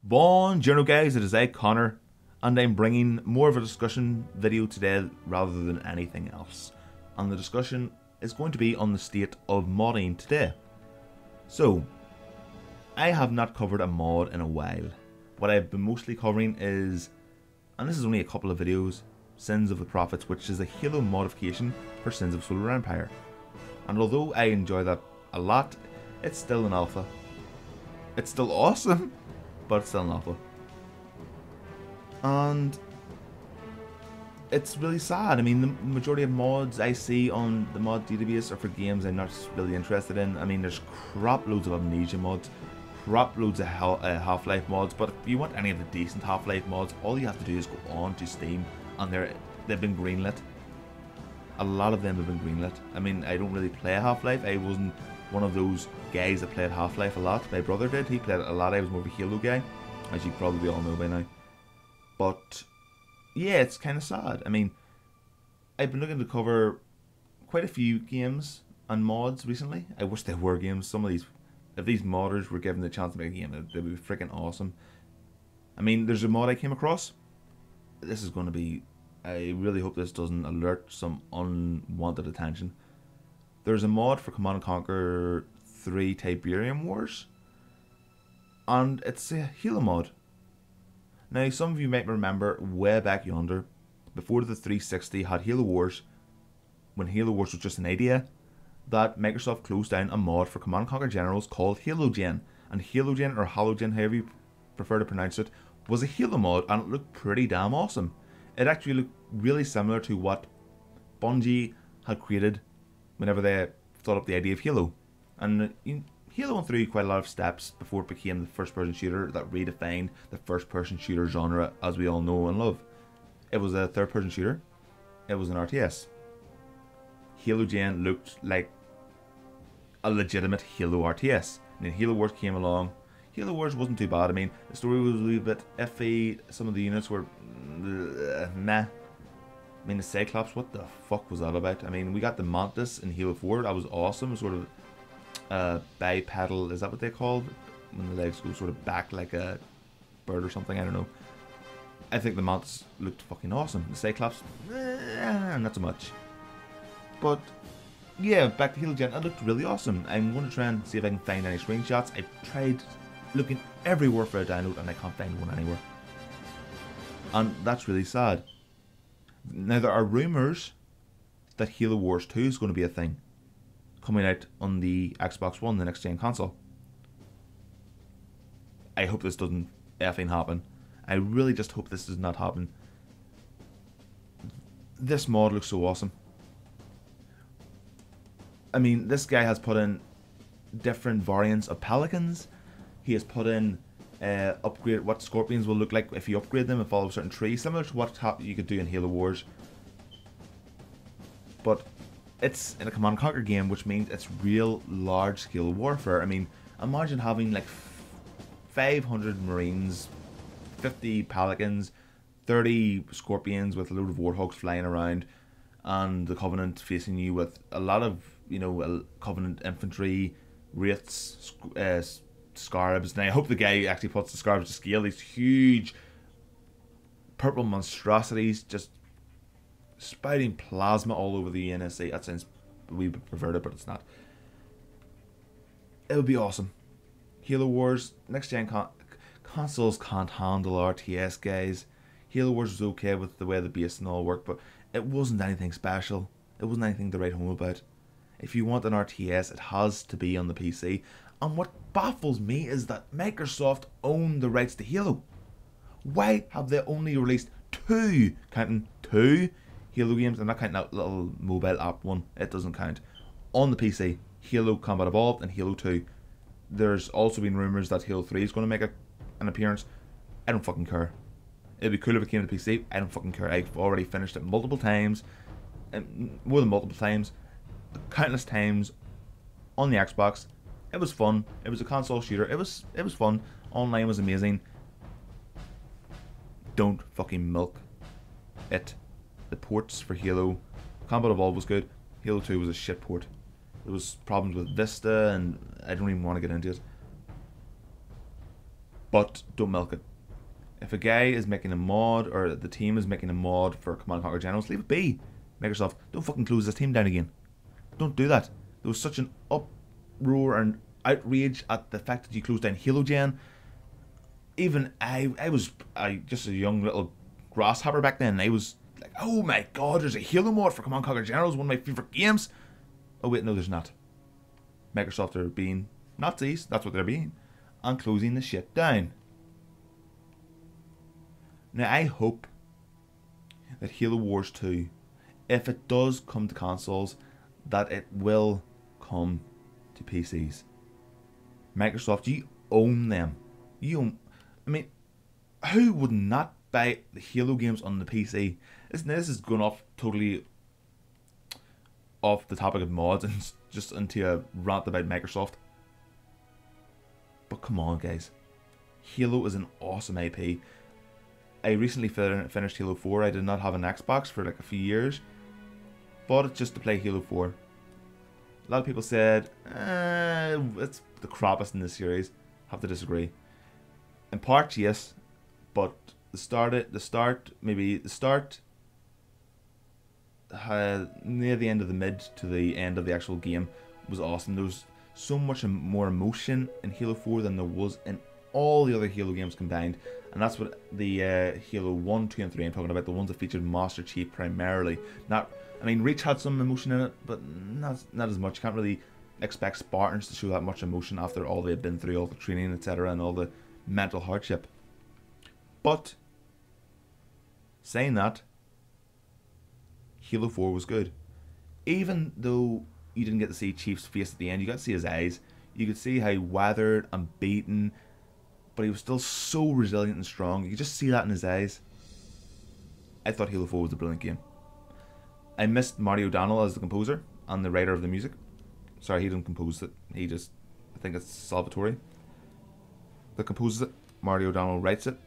Buongiorno guys, it is I, Connor, and I'm bringing more of a discussion video today rather than anything else. And the discussion is going to be on the state of modding today. So, I have not covered a mod in a while. What I've been mostly covering is, and this is only a couple of videos, Sins of the Prophets, which is a Halo modification for Sins of Solar Empire. And although I enjoy that a lot, it's still an alpha. It's still awesome, but it's still an alpha. And it's really sad. I mean, the majority of mods I see on the mod database are for games I'm not really interested in. I mean, there's crap loads of Amnesia mods, crap loads of Half-Life mods, but if you want any of the decent Half-Life mods, all you have to do is go on to Steam, and they've been greenlit. A lot of them have been greenlit. I mean, I don't really play Half-Life. I wasn't one of those guys that played Half-Life a lot. My brother did. He played it a lot. I was more of a Halo guy, as you probably all know by now. But yeah, it's kind of sad. I mean, I've been looking to cover quite a few games and mods recently. I wish they were games. Some of these, if these modders were given the chance to make a game, they would be freaking awesome. I mean, there's a mod I came across. This is going to be, I really hope this doesn't alert some unwanted attention. There's a mod for Command & Conquer 3 Tiberium Wars, and it's a Halo mod. Now, some of you might remember way back yonder, before the 360 had Halo Wars, when Halo Wars was just an idea, that Microsoft closed down a mod for Command & Conquer Generals called Halogen. And Halogen, or Halogen, however you prefer to pronounce it, was a Halo mod, and it looked pretty damn awesome. It actually looked really similar to what Bungie had created whenever they thought up the idea of Halo. And Halo went through quite a lot of steps before it became the first-person shooter that redefined the first-person shooter genre as we all know and love. It was a third-person shooter. It was an RTS. Halogen looked like a legitimate Halo RTS. And then Halo Wars came along. Halo Wars wasn't too bad. I mean, the story was a little bit iffy. Some of the units were meh. I mean, the CYCLOPS, what the fuck was that about? I mean, we got the Mantis in Halo 4. That was awesome. Sort of bipedal, is that what they called? When the legs go sort of back like a bird or something, I don't know. I think the Mantis looked fucking awesome. The CYCLOPS, not so much. But yeah, back to Halogen, it looked really awesome. I'm going to try and see if I can find any screenshots. I've tried looking everywhere for a download and I can't find one anywhere. And that's really sad. Now, there are rumours that Halo Wars 2 is going to be a thing, coming out on the Xbox One, the next gen console. I hope this doesn't effing happen. I really just hope this does not happen. This mod looks so awesome. I mean, this guy has put in different variants of Pelicans. He has put in upgrade what Scorpions will look like if you upgrade them and follow a certain tree, similar to what you could do in Halo Wars. But it's in a Command & Conquer game, which means it's real large-scale warfare. I mean, imagine having like 500 Marines, 50 Pelicans, 30 Scorpions with a load of Warthogs flying around, and the Covenant facing you with a lot of, you know, Covenant infantry, Wraiths, Scarabs. Now, I hope the guy actually puts the Scarabs to scale. These huge purple monstrosities just spouting plasma all over the UNSC. That sounds a wee bit perverted, but it's not. It would be awesome. Halo Wars, next gen consoles can't handle RTS, guys. Halo Wars was okay with the way the base and all worked, but it wasn't anything special. It wasn't anything to write home about. If you want an RTS, it has to be on the PC. And what baffles me is that Microsoft own the rights to Halo. Why have they only released two, counting two, Halo games? I'm not counting that little mobile app one, it doesn't count, on the PC. Halo Combat Evolved and Halo 2. There's also been rumours that Halo 3 is going to make an appearance. I don't fucking care. It'd be cool if it came to PC. I don't fucking care. I've already finished it multiple times, and more than multiple times, countless times on the Xbox. It was fun. It was a console shooter. It was fun. Online was amazing. Don't fucking milk it. The ports for Halo Combat Evolved was good. Halo 2 was a shit port. There was problems with Vista, and I don't even want to get into it. but don't milk it. If a guy is making a mod, or the team is making a mod for Command & Conquer Generals, leave it be. Microsoft, don't fucking close this team down again. Don't do that. There was such an uproar and outrage at the fact that you closed down Halo Gen. Even I was just a young little grasshopper back then. I was like, oh my god, there's a Halo mod for Command & Conquer Generals, one of my favourite games. Oh wait, no, there's not. Microsoft are being Nazis, that's what they're being, and closing the shit down. Now I hope that Halo Wars 2, if it does come to consoles, that it will come to PCs. Microsoft, you own them. You own, I mean, who would not buy the Halo games on the PC? This is going off totally off the topic of mods and just into a rant about Microsoft. But come on, guys. Halo is an awesome IP. I recently finished Halo 4. I did not have an Xbox for like a few years. Bought it just to play Halo 4. A lot of people said, it's the crappiest in this series. Have to disagree. In part, yes, but the start near the end of the mid to the end of the actual game was awesome. There was so much more emotion in Halo 4 than there was in all the other Halo games combined, and that's what the Halo 1, 2 and 3 I'm talking about, the ones that featured Master Chief primarily. I mean, Reach had some emotion in it, but not as much. You can't really expect Spartans to show that much emotion after all they've been through, all the training, etc., and all the mental hardship. But saying that, Halo 4 was good. Even though you didn't get to see Chief's face at the end, you got to see his eyes. You could see how weathered and beaten, but he was still so resilient and strong. You could just see that in his eyes. I thought Halo 4 was a brilliant game. I missed Marty O'Donnell as the composer and the writer of the music. Sorry, he didn't compose it. I think it's Salvatore that composes it. Marty O'Donnell writes it.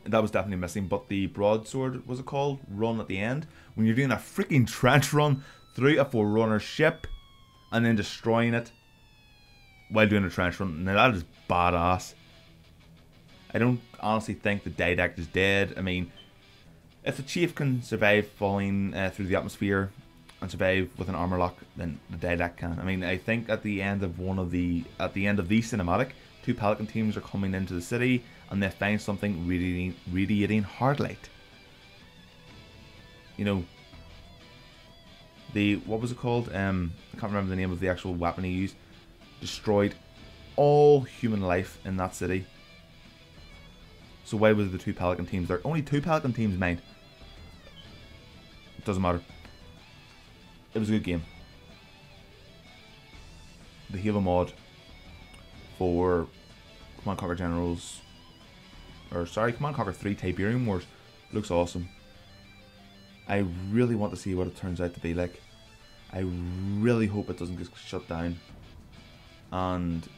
That was definitely missing, but the broadsword, was it called, run at the end, when you're doing a freaking trench run through a Forerunner ship and then destroying it while doing a trench run, now that is badass. I don't honestly think the Didact is dead. I mean, if the Chief can survive falling through the atmosphere and survive with an armor lock, then the Didact can. I mean, I think at the end of the cinematic, two Pelican teams are coming into the city and they find something radiating hard light. You know, what was it called? I can't remember the name of the actual weapon he used. Destroyed all human life in that city. So why was the two Pelican teams there? Only two Pelican teams, mind. It doesn't matter. It was a good game. The Halo mod for Command & Conquer Generals, Command & Conquer 3 Tiberium Wars looks awesome. I really want to see what it turns out to be like. I really hope it doesn't get shut down. And,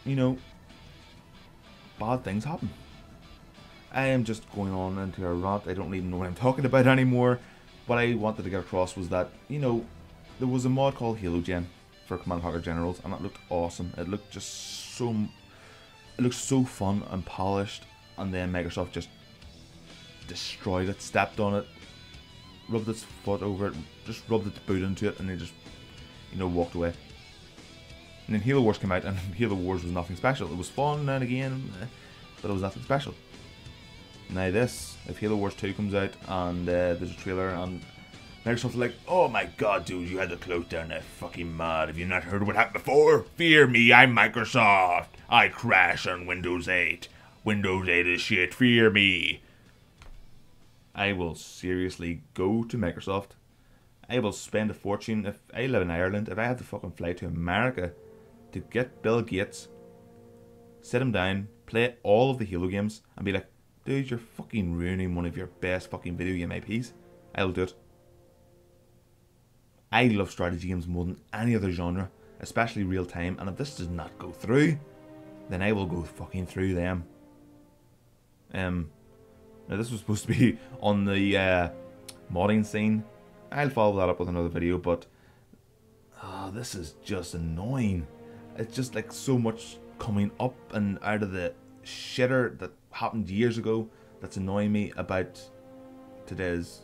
you know, bad things happen. I am just going on into a rant. I don't even know what I'm talking about anymore. What I wanted to get across was that, you know, there was a mod called Halo Gen for Command & Conquer Generals, and it looked awesome. It looked just so, it looked so fun and polished, and then Microsoft just destroyed it, stepped on it, rubbed its foot over it, just rubbed its boot into it, and then just, you know, walked away. And then Halo Wars came out, and Halo Wars was nothing special. It was fun now and again, but it was nothing special. Now this, if Halo Wars 2 comes out and there's a trailer and Microsoft's like, oh my god dude, you had to close down that fucking mod. Have you not heard what happened before? Fear me, I'm Microsoft. I crash on Windows 8. Windows 8 is shit, fear me. I will seriously go to Microsoft. I will spend a fortune. If I live in Ireland, if I have to fucking fly to America to get Bill Gates, sit him down, play all of the Halo games and be like, dude, you're fucking ruining one of your best fucking video game IPs. I'll do it. I love strategy games more than any other genre, especially real time, and if this does not go through, then I will go fucking through them. Now this was supposed to be on the modding scene. I'll follow that up with another video, but this is just annoying. It's just like so much coming up and out of the shitter that happened years ago that's annoying me about today's,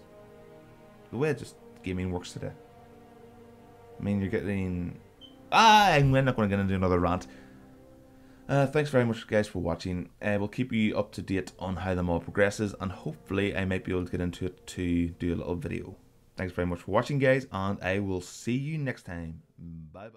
the way just gaming works today. I mean, you're getting... I'm not going to get into another rant. Thanks very much, guys, for watching. We'll keep you up to date on how the mod progresses, and hopefully I might be able to get into it to do a little video. Thanks very much for watching, guys, and I will see you next time. Bye bye.